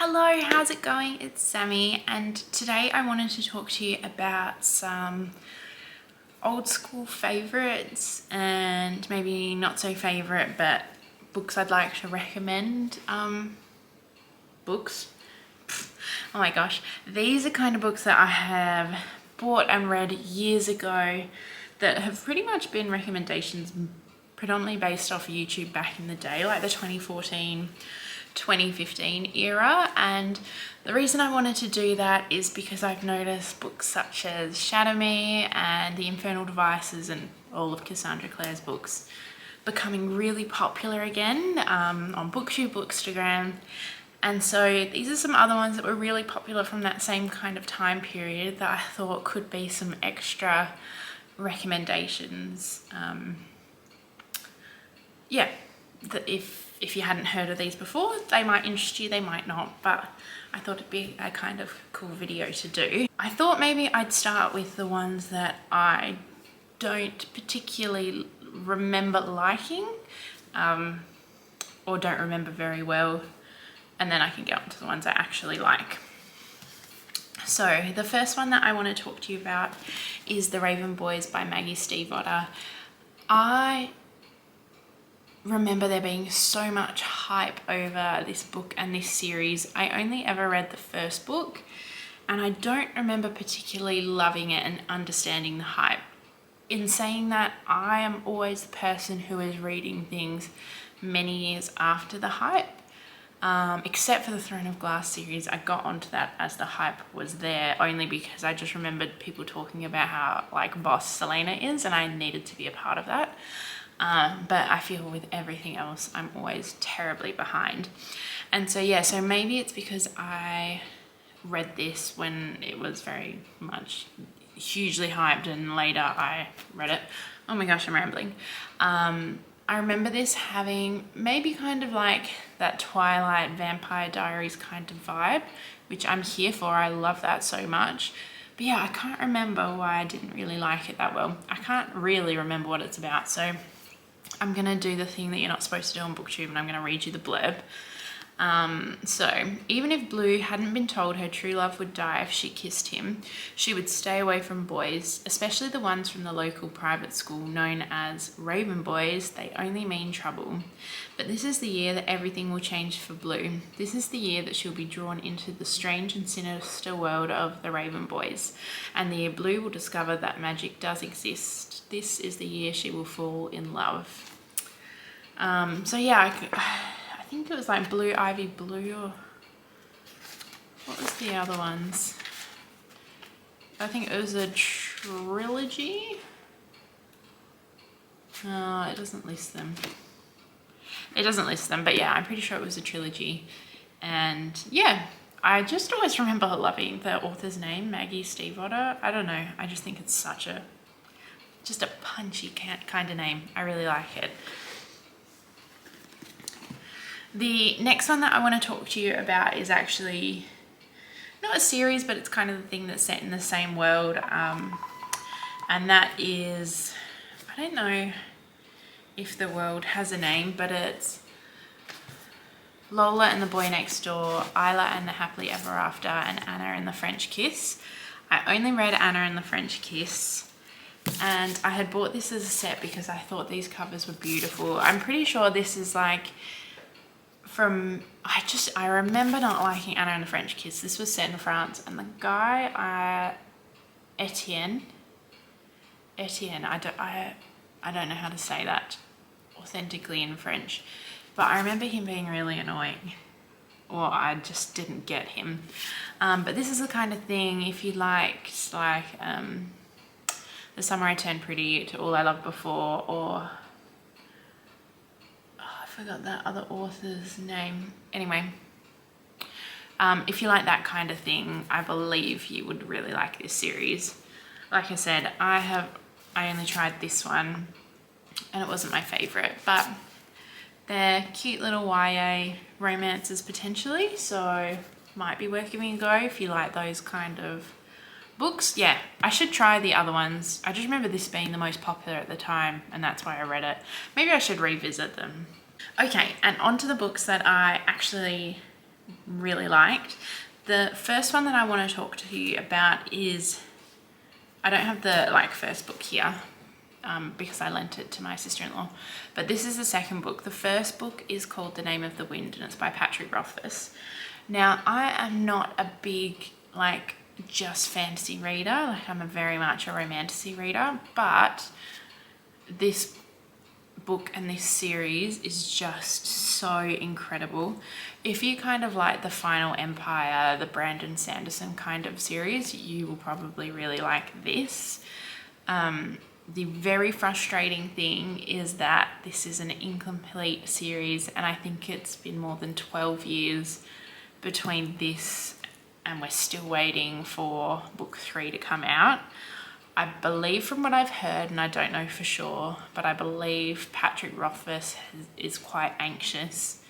Hello, how's it going? It's Sammy, and today I wanted to talk to you about some old school favorites and maybe not so favorite, but books I'd like to recommend. Books. Oh my gosh, these are kind of books that I have bought and read years ago that have pretty much been recommendations predominantly based off YouTube back in the day, like the 2015 era. And the reason I wanted to do that is because I've noticed books such as Shatter and The Infernal Devices and all of Cassandra Clare's books becoming really popular again on BookTube, Bookstagram. And so these are some other ones that were really popular from that same kind of time period that I thought could be some extra recommendations. Yeah, that if you hadn't heard of these before, they might interest you, they might not, but I thought it'd be a kind of cool video to do. I thought maybe I'd start with the ones that I don't particularly remember liking, or don't remember very well, and then I can get on to the ones I actually like. So the first one that I want to talk to you about is The Raven Boys by Maggie Stiefvater. I remember there being so much hype over this book and this series. I only ever read the first book, and I don't remember particularly loving it and understanding the hype. In saying that, I am always the person who is reading things many years after the hype. Except for the Throne of Glass series, I got onto that as the hype was there, only because I just remembered people talking about how like boss Selena is, and I needed to be a part of that. But I feel with everything else, I'm always terribly behind. And so yeah, so maybe it's because I read this when it was very much hugely hyped, and later I read it. Oh my gosh, I'm rambling. I remember this having maybe kind of like that Twilight Vampire Diaries kind of vibe, which I'm here for. I love that so much. But yeah, I can't remember why I didn't really like it that well. I can't really remember what it's about, so I'm gonna do the thing that you're not supposed to do on BookTube, and I'm gonna read you the blurb. So, even if Blue hadn't been told her true love would die if she kissed him, she would stay away from boys, especially the ones from the local private school known as Raven Boys. They only mean trouble. But this is the year that everything will change for Blue. This is the year that she'll be drawn into the strange and sinister world of the Raven Boys, and the year Blue will discover that magic does exist. This is the year she will fall in love. So yeah, I think it was like Blue Ivy Blue, or what was the other ones? I think it was a trilogy. It doesn't list them. It doesn't list them, but yeah, I'm pretty sure it was a trilogy. And yeah, I just always remember loving the author's name, Maggie Stiefvater. I don't know, I just think it's just a punchy kind of name. I really like it. The next one that I want to talk to you about is actually not a series, but it's kind of the thing that's set in the same world. And that is, I don't know if the world has a name, but it's Lola and the Boy Next Door, Isla and the Happily Ever After, and Anna and the French Kiss. I only read Anna and the French Kiss, and I had bought this as a set because I thought these covers were beautiful. I'm pretty sure this is like I remember not liking Anna and the French Kiss. This was set in France, and the guy, Etienne, I don't know how to say that authentically in French, but I remember him being really annoying, or I just didn't get him. But this is the kind of thing, if you liked like The Summer I Turned Pretty, To All I Loved Before, or I forgot that other author's name. Anyway, if you like that kind of thing, I believe you would really like this series. Like I said, I only tried this one, and it wasn't my favorite, but they're cute little YA romances potentially, so might be worth giving a go if you like those kind of books. Yeah, I should try the other ones. I just remember this being the most popular at the time, and that's why I read it. Maybe I should revisit them. Okay, and on to the books that I actually really liked. The first one that I want to talk to you about is, I don't have the first book here because I lent it to my sister-in-law, but this is the second book. The first book is called The Name of the Wind, and it's by Patrick Rothfuss. Now, I am not a big just fantasy reader. I'm very much a romantasy reader, but this book and this series is just so incredible. If you kind of like the Final Empire, the Brandon Sanderson kind of series, you will probably really like this. The very frustrating thing is that this is an incomplete series, and I think it's been more than 12 years between this and we're still waiting for book 3 to come out. I believe, from what I've heard, and I don't know for sure, but I believe Patrick Rothfuss is quite anxious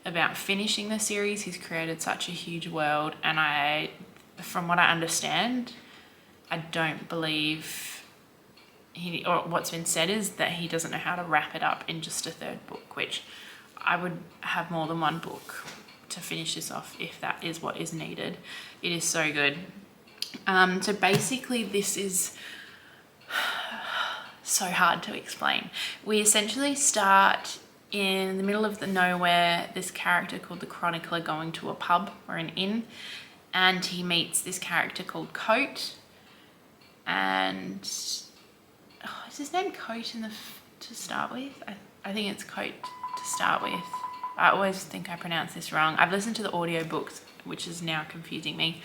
about finishing the series. He's created such a huge world, and from what I understand, I don't believe or what's been said is that he doesn't know how to wrap it up in just a third book, which I would have more than one book to finish this off if that is what is needed. It is so good. So basically this is so hard to explain. We essentially start in the middle of the nowhere, this character called the Chronicler going to a pub or an inn, and he meets this character called Coat, and is his name Coat to start with? I think it's Coat to start with. I always think I pronounce this wrong. I've listened to the audiobooks, which is now confusing me.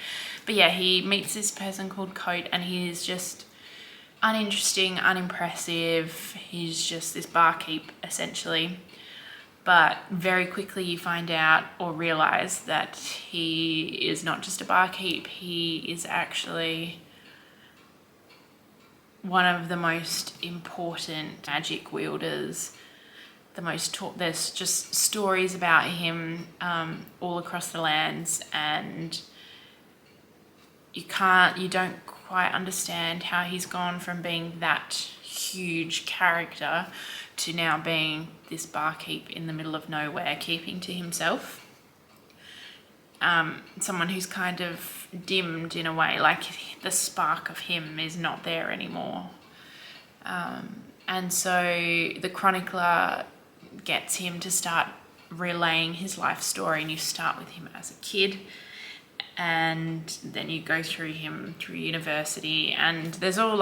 But yeah, he meets this person called Coat, and he is just uninteresting, unimpressive. He's just this barkeep, essentially. But very quickly you find out or realize that he is not just a barkeep. He is actually one of the most important magic wielders. There's just stories about him all across the lands, and you don't quite understand how he's gone from being that huge character to now being this barkeep in the middle of nowhere, keeping to himself. Someone who's kind of dimmed in a way, like the spark of him is not there anymore. And so the chronicler gets him to start relaying his life story, and you start with him as a kid, and then you go through him through university, and there's all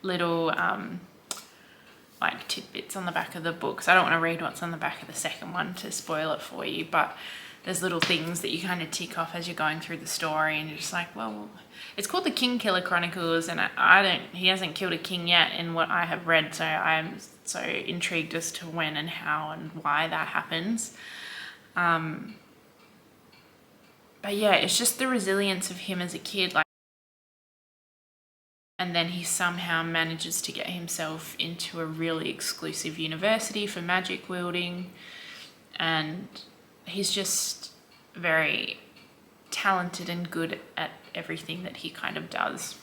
little tidbits on the back of the books. I don't want to read what's on the back of the second one to spoil it for you, but there's little things that you kind of tick off as you're going through the story, and you're just like, well, it's called the King Killer Chronicles, and he hasn't killed a king yet in what I have read, so I'm so intrigued as to when and how and why that happens. But yeah, it's just the resilience of him as a kid, and then he somehow manages to get himself into a really exclusive university for magic wielding, and he's just very talented and good at everything that he kind of does.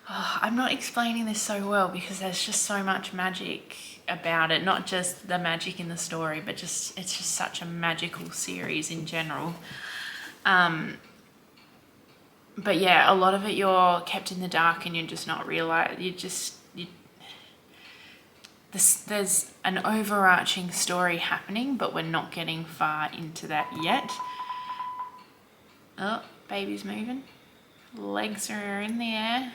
I'm not explaining this so well because there's just so much magic about it, not just the magic in the story, but it's just such a magical series in general. But yeah, a lot of it you're kept in the dark, and you're just not there's an overarching story happening, but we're not getting far into that yet. Oh, baby's moving. Legs are in the air.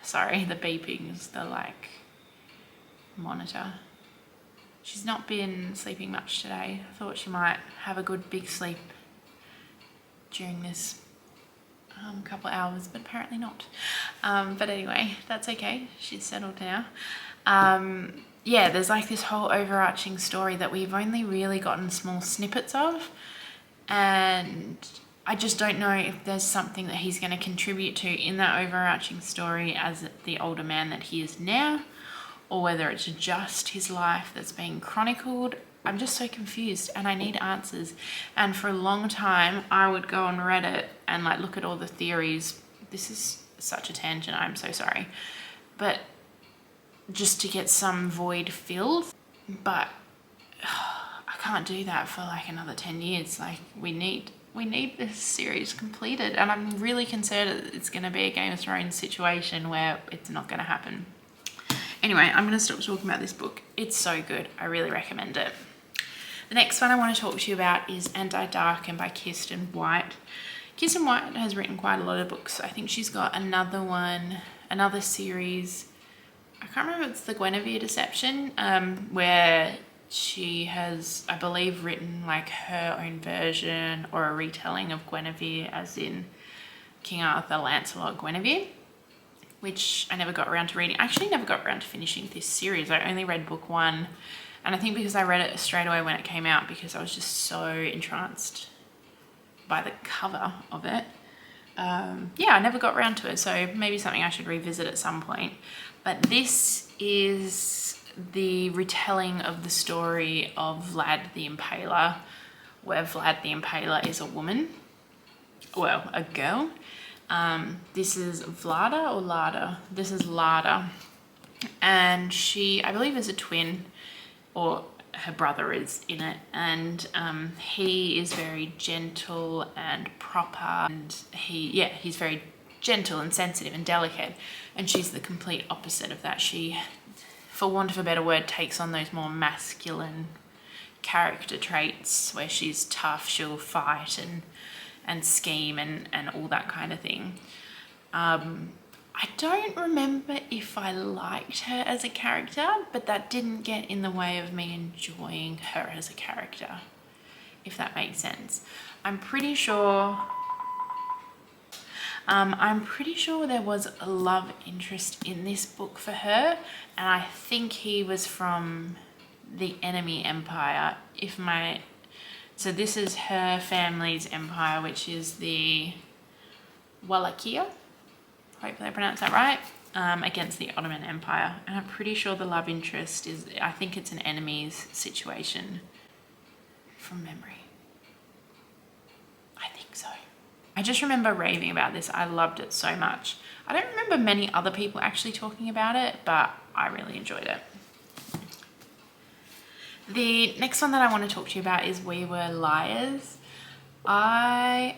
Sorry, the beeping is the monitor. She's not been sleeping much today. I thought she might have a good big sleep during this couple hours, but apparently not. But anyway, that's okay. She's settled now. Yeah, there's this whole overarching story that we've only really gotten small snippets of, and I just don't know if there's something that he's going to contribute to in that overarching story as the older man that he is now, or whether it's just his life that's being chronicled. I'm just so confused, and I need answers. And for a long time, I would go on Reddit and look at all the theories. This is such a tangent, I'm so sorry. But just to get some void filled. But I can't do that for like another 10 years. Like we need this series completed, and I'm really concerned that it's going to be a Game of Thrones situation where it's not going to happen. Anyway, I'm going to stop talking about this book. It's so good. I really recommend it. The next one I want to talk to you about is And I Darken by Kirsten White. Kirsten White has written quite a lot of books. I think she's got another series. I can't remember if it's the Guinevere Deception, where she has, I believe, written like her own version or a retelling of Guinevere, as in King Arthur, Lancelot, Guinevere, which I never got around to reading. I actually never got around to finishing this series. I only read book one, and I think because I read it straight away when it came out because I was just so entranced by the cover of it. Yeah, I never got around to it, so maybe something I should revisit at some point. But this is the retelling of the story of Vlad the Impaler, where Vlad the Impaler is a woman, well, a girl. This is Vlada or Lada? This is Lada, and she, I believe, is a twin, or her brother is in it, and he is very gentle and proper, and he's very gentle and sensitive and delicate, and she's the complete opposite of that. She, for want of a better word, takes on those more masculine character traits where she's tough, she'll fight and scheme and all that kind of thing. I don't remember if I liked her as a character, but that didn't get in the way of me enjoying her as a character, if that makes sense. I'm pretty sure there was a love interest in this book for her, and I think he was from the enemy empire. So this is her family's empire, which is the Wallachia, hopefully I pronounced that right, against the Ottoman Empire. And I'm pretty sure the love interest is, I think it's an enemies situation from memory. I think so. I just remember raving about this. I loved it so much. I don't remember many other people actually talking about it, but I really enjoyed it. The next one that I want to talk to you about is We Were Liars. I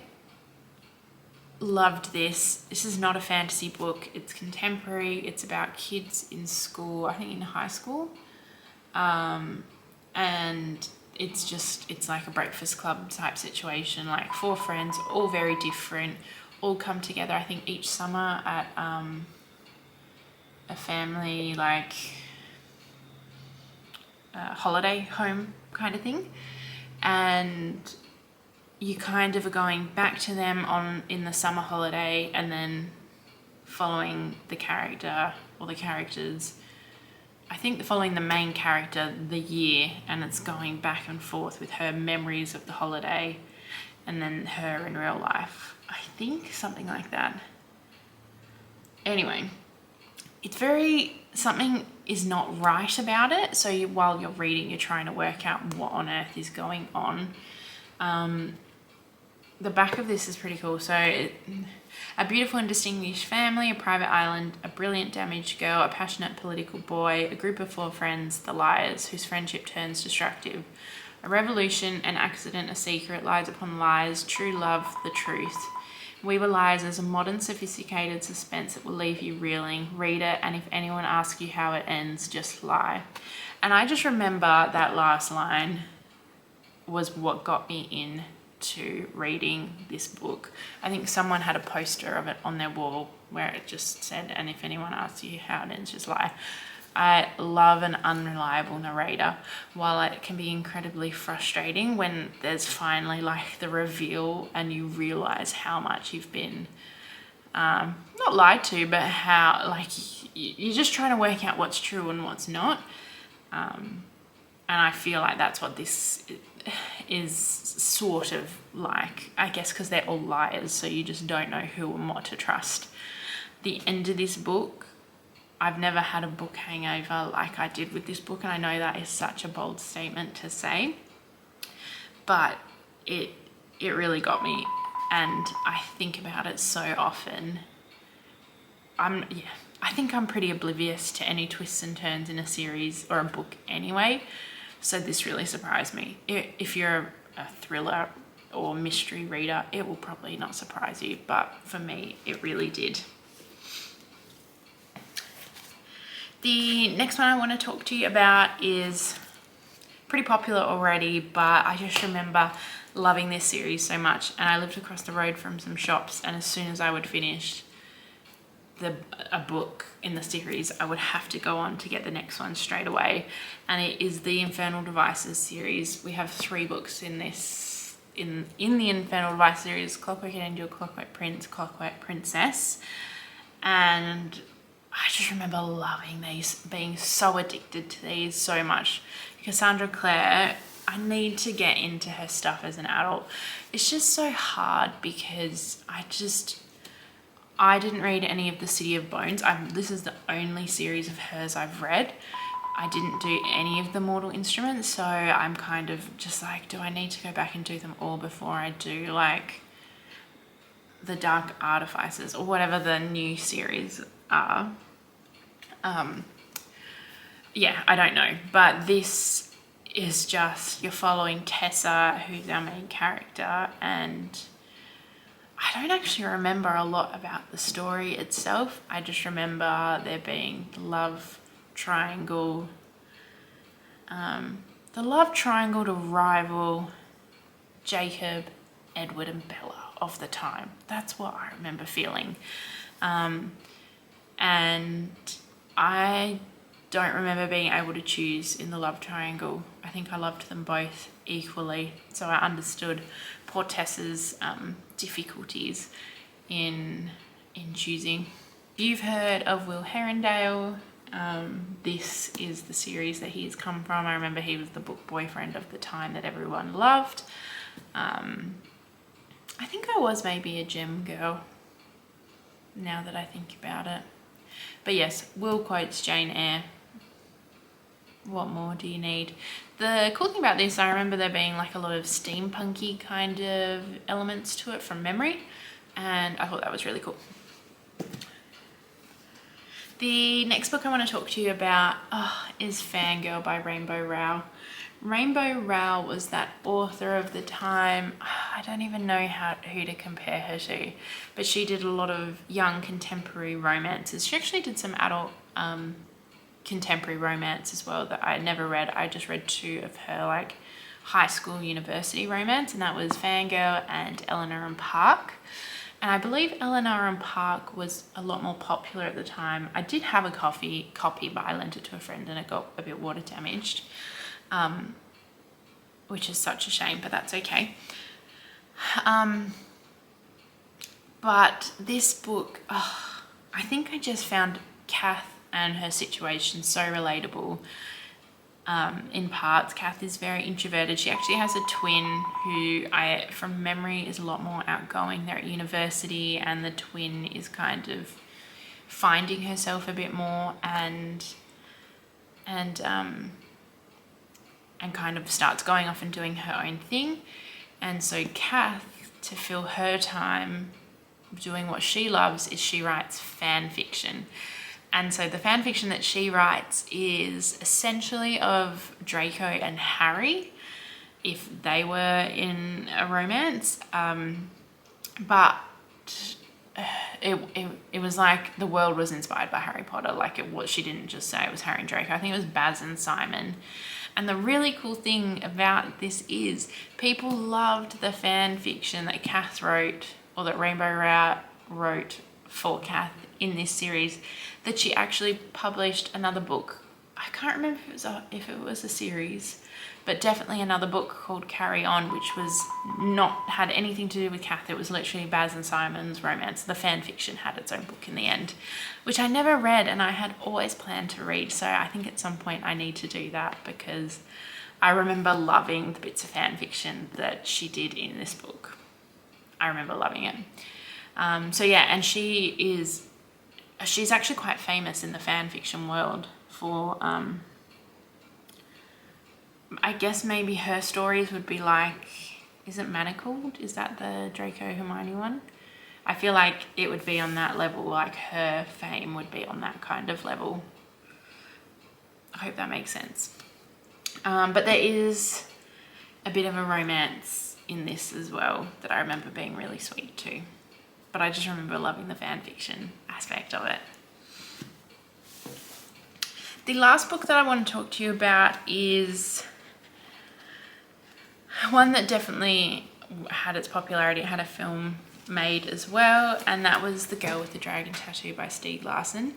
loved this. This is not a fantasy book. It's contemporary. It's about kids in school, I think in high school. And it's like a breakfast club type situation, like 4 friends, all very different, all come together, I think each summer at a family, like holiday home kind of thing. And you kind of are going back to them in the summer holiday, and then following the character or the characters, I think following the main character the year, and it's going back and forth with her memories of the holiday and then her in real life. I think something like that. Anyway, it's something is not right about it. So while you're reading, you're trying to work out what on earth is going on. The back of this is pretty cool. So a beautiful and distinguished family, a private island, a brilliant damaged girl, a passionate political boy, a group of 4 friends, the liars, whose friendship turns destructive. A revolution, an accident, a secret lies upon lies, true love, the truth. We Were Liars is a modern, sophisticated suspense that will leave you reeling. Read it, and if anyone asks you how it ends, just lie. And I just remember that last line was what got me into reading this book. I think someone had a poster of it on their wall where it just said, and if anyone asks you how it ends, just lie. I love an unreliable narrator. While it can be incredibly frustrating when there's finally like the reveal and you realize how much you've been not lied to, but how like you're just trying to work out what's true and what's not. And I feel like that's what this is sort of like, I guess, because they're all liars, so you just don't know who and what to trust. The end of this book, I've never had a book hangover like I did with this book, and I know that is such a bold statement to say, but it really got me, and I think about it so often. I think I'm pretty oblivious to any twists and turns in a series or a book anyway, So this really surprised me. If you're a thriller or mystery reader, it will probably not surprise you, but for me, it really did. The next one I want to talk to you about is pretty popular already, but I just remember loving this series so much, and I lived across the road from some shops, and as soon as I would finish a book in the series, I would have to go on to get the next one straight away, and it is the Infernal Devices series. We have 3 books in this in the Infernal Device series: Clockwork Angel, Clockwork Prince, Clockwork Princess. And I just remember loving these, being so addicted to these so much. Cassandra Clare, I need to get into her stuff as an adult. It's just so hard because I didn't read any of the City of Bones. This is the only series of hers I've read. I didn't do any of the Mortal Instruments, so I'm kind of just like, do I need to go back and do them all before I do like the Dark Artifices or whatever the new series are? Yeah, I don't know. But this is just, you're following Tessa, who's our main character, and I don't actually remember a lot about the story itself. I just remember there being the love triangle to rival Jacob, Edward and Bella of the time. That's what I remember feeling. And I don't remember being able to choose in the love triangle. I think I loved them both equally, so I understood poor Tessa's difficulties in choosing. You've heard of Will Herondale. This is the series that he's come from. I remember he was the book boyfriend of the time that everyone loved. I think I was maybe a gem girl, now that I think about it. But yes, Will quotes Jane Eyre. What more do you need? The cool thing about this, I remember there being like a lot of steampunky kind of elements to it from memory, and I thought that was really cool. The next book I want to talk to you about is Fangirl by Rainbow Rowell. Rainbow Rowell was that author of the time. I don't even know who to compare her to, but she did a lot of young contemporary romances. She actually did some adult contemporary romance as well that I never read. I just read 2 of her like high school, university romance, and that was Fangirl and Eleanor and Park. And I believe Eleanor and Park was a lot more popular at the time. I did have a copy, but I lent it to a friend and it got a bit water damaged, which is such a shame, but that's okay. But this book, I think I just found Kath and her situation so relatable. In parts, Kath is very introverted. She actually has a twin who, from memory, is a lot more outgoing. They're at university, and the twin is kind of finding herself a bit more and kind of starts going off and doing her own thing. And so Kath, to fill her time doing what she loves, is she writes fan fiction. And so the fan fiction that she writes is essentially of Draco and Harry, if they were in a romance. But it was like the world was inspired by Harry Potter. Like it was, she didn't just say it was Harry and Draco. I think it was Baz and Simon. And the really cool thing about this is people loved the fan fiction that Kath wrote, or that Rainbow Rowell wrote for Kath in this series, that she actually published another book. I can't remember if it was a series, but definitely another book called Carry On, which had anything to do with Kath. It was literally Baz and Simon's romance. The fan fiction had its own book in the end, which I never read and I had always planned to read. So I think at some point I need to do that, because I remember loving the bits of fan fiction that she did in this book. I remember loving it. So yeah, and she's actually quite famous in the fan fiction world for, I guess maybe her stories would be like, is it Manacled? Is that the Draco Hermione one? I feel like it would be on that level, like her fame would be on that kind of level. I hope that makes sense. But there is a bit of a romance in this as well that I remember being really sweet too. But I just remember loving the fan fiction aspect of it. The last book that I want to talk to you about is one that definitely had its popularity. It had a film made as well, and that was The Girl with the Dragon Tattoo by Stieg Larsson.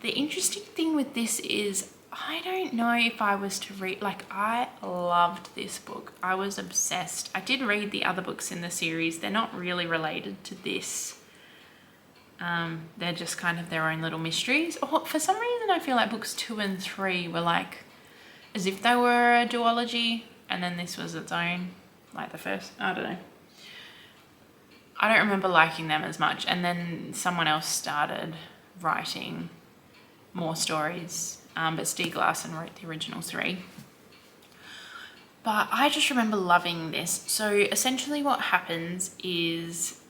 The interesting thing with this is I don't know if I was to read, like, I loved this book. I was obsessed. I did read the other books in the series. They're not really related to this. They're just kind of their own little mysteries. Or for some reason, I feel like books 2 and 3 were like, as if they were a duology, and then this was its own, like the first, I don't know. I don't remember liking them as much. And then someone else started writing more stories. But Stieg Larsson wrote the original 3. But I just remember loving this. So essentially what happens is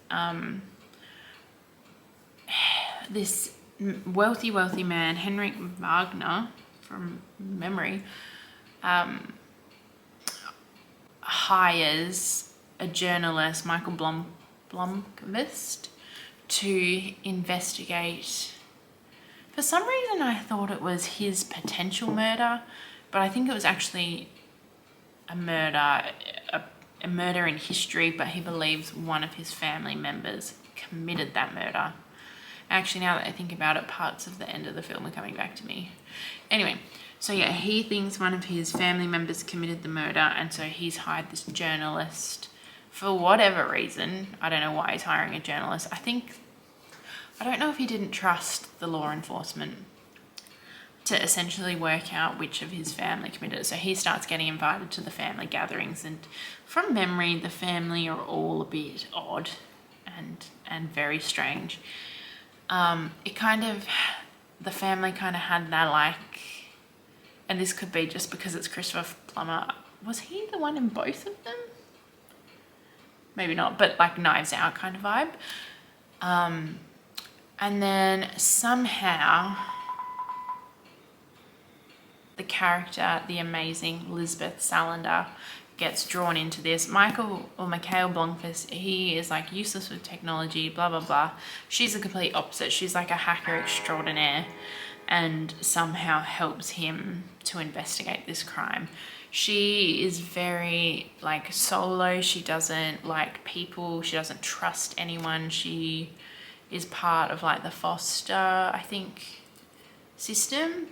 this wealthy man, Henrik Wagner, from memory, hires a journalist, Michael Blomqvist, to investigate. For some reason I thought it was his potential murder, but I think it was actually a murder in history, but he believes one of his family members committed that murder. Actually, now that I think about it, parts of the end of the film are coming back to me. Anyway, so yeah, he thinks one of his family members committed the murder, and so he's hired this journalist for whatever reason. I don't know why he's hiring a journalist. I don't know if he didn't trust the law enforcement to essentially work out which of his family committed it. So he starts getting invited to the family gatherings, and from memory, the family are all a bit odd and very strange. The family kind of had that, like, and this could be just because it's Christopher Plummer. Was he the one in both of them? Maybe not, but like Knives Out kind of vibe. And then somehow the character, the amazing Lisbeth Salander, gets drawn into this. Mikhail Blomqvist, he is like useless with technology, blah, blah, blah. She's the complete opposite. She's like a hacker extraordinaire and somehow helps him to investigate this crime. She is very like solo. She doesn't like people. She doesn't trust anyone. She is part of like the foster, I think, system.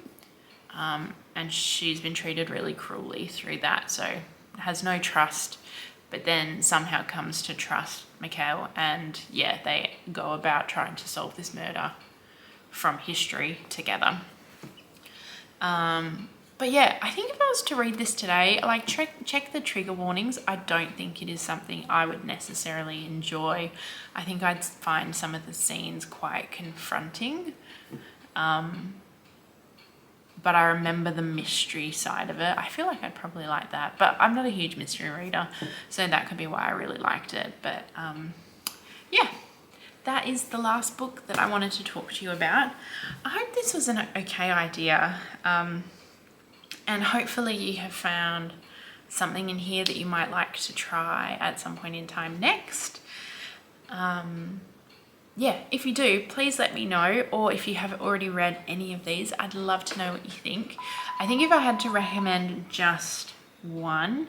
And she's been treated really cruelly through that. So has no trust, but then somehow comes to trust Mikhail, and yeah, they go about trying to solve this murder from history together. But yeah, I think if I was to read this today, like check the trigger warnings. I don't think it is something I would necessarily enjoy. I think I'd find some of the scenes quite confronting. But I remember the mystery side of it. I feel like I'd probably like that, but I'm not a huge mystery reader, so that could be why I really liked it. But yeah, that is the last book that I wanted to talk to you about. I hope this was an okay idea, and hopefully you have found something in here that you might like to try at some point in time next. Yeah, if you do, please let me know, or if you have already read any of these, I'd love to know what you think. I think if I had to recommend just one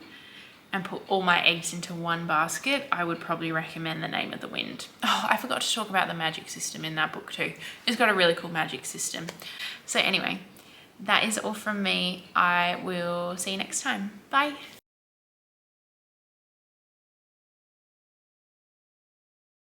and put all my eggs into one basket, I would probably recommend The Name of the Wind. Oh, I forgot to talk about the magic system in that book too. It's got a really cool magic system. So anyway, that is all from me. I will see you next time. Bye.